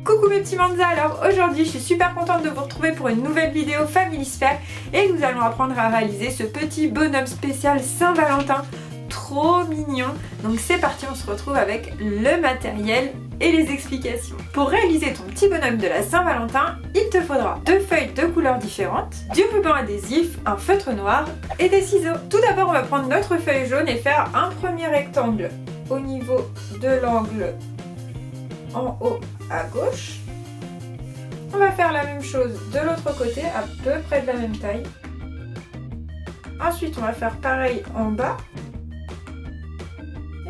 Coucou mes petits Manza, alors aujourd'hui je suis super contente de vous retrouver pour une nouvelle vidéo Familisphère et nous allons apprendre à réaliser ce petit bonhomme spécial Saint-Valentin, trop mignon. Donc c'est parti, on se retrouve avec le matériel et les explications. Pour réaliser ton petit bonhomme de la Saint-Valentin, il te faudra 2 feuilles de couleurs différentes, du ruban adhésif, un feutre noir et des ciseaux. Tout d'abord on va prendre notre feuille jaune et faire un premier rectangle au niveau de l'angle en haut à gauche. On va faire la même chose de l'autre côté, à peu près de la même taille. Ensuite, on va faire pareil en bas.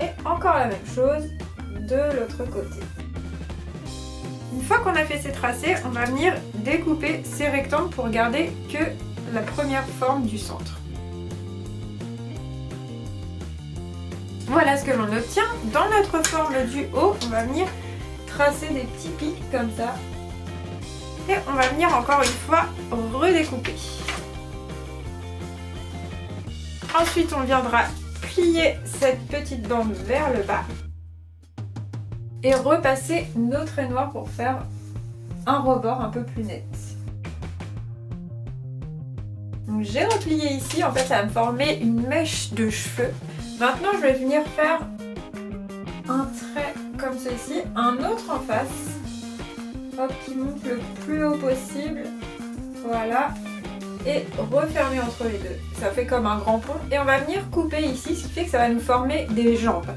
Et encore la même chose de l'autre côté. Une fois qu'on a fait ces tracés, on va venir découper ces rectangles pour garder que la première forme du centre. Voilà ce que l'on obtient. Dans notre forme du haut, on va venir tracer des petits pics comme ça et on va venir encore une fois redécouper. Ensuite on viendra plier cette petite bande vers le bas et repasser nos traits noirs pour faire un rebord un peu plus net. Donc j'ai replié ici, en fait ça va me former une mèche de cheveux. Maintenant je vais venir faire un trait comme ceci, un autre en face, hop, qui monte le plus haut possible, voilà, et refermer entre les deux. Ça fait comme un grand pont et on va venir couper ici, ce qui fait que ça va nous former des jambes.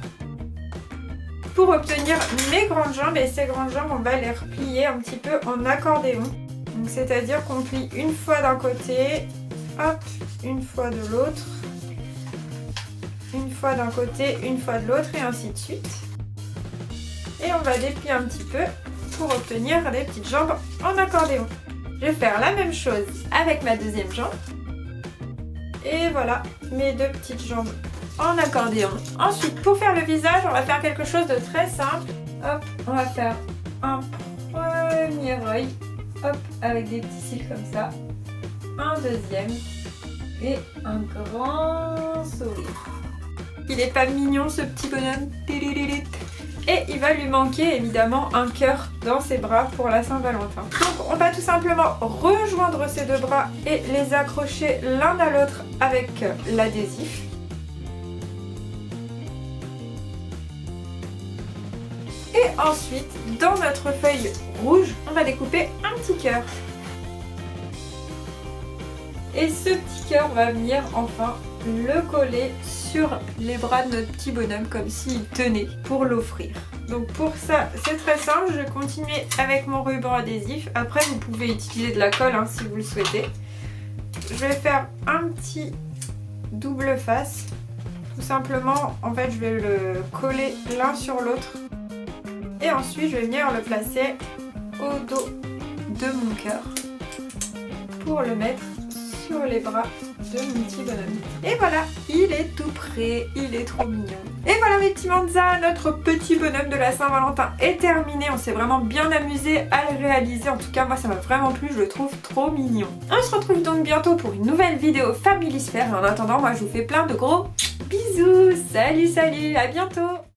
Pour obtenir mes grandes jambes, et ces grandes jambes, on va les replier un petit peu en accordéon. Donc c'est-à-dire qu'on plie une fois d'un côté, hop, une fois de l'autre, une fois d'un côté, une fois de l'autre et ainsi de suite. Et on va déplier un petit peu pour obtenir des petites jambes en accordéon. Je vais faire la même chose avec ma deuxième jambe. Et voilà mes 2 petites jambes en accordéon. Ensuite, pour faire le visage, on va faire quelque chose de très simple. Hop, on va faire un premier œil, hop, avec des petits cils comme ça. Un deuxième et un grand sourire. Il est pas mignon ce petit bonhomme? Et il va lui manquer évidemment un cœur dans ses bras pour la Saint-Valentin. Donc on va tout simplement rejoindre ces 2 bras et les accrocher l'un à l'autre avec l'adhésif. Et ensuite, dans notre feuille rouge, on va découper un petit cœur. Et ce petit cœur va venir enfin le coller sur les bras de notre petit bonhomme comme s'il tenait pour l'offrir. Donc pour ça c'est très simple, je vais continuer avec mon ruban adhésif. Après vous pouvez utiliser de la colle hein, si vous le souhaitez. Je vais faire un petit double face. Tout simplement en fait je vais le coller l'un sur l'autre. Et ensuite je vais venir le placer au dos de mon cœur pour le mettre sur les bras de mon petit bonhomme. Et voilà, il est tout prêt, il est trop mignon. Et voilà mes petits Manza, notre petit bonhomme de la Saint-Valentin est terminé. On s'est vraiment bien amusé à le réaliser. En tout cas, moi ça m'a vraiment plu, je le trouve trop mignon. On se retrouve donc bientôt pour une nouvelle vidéo Familisphère. Et en attendant, moi je vous fais plein de gros bisous. Salut, salut, à bientôt.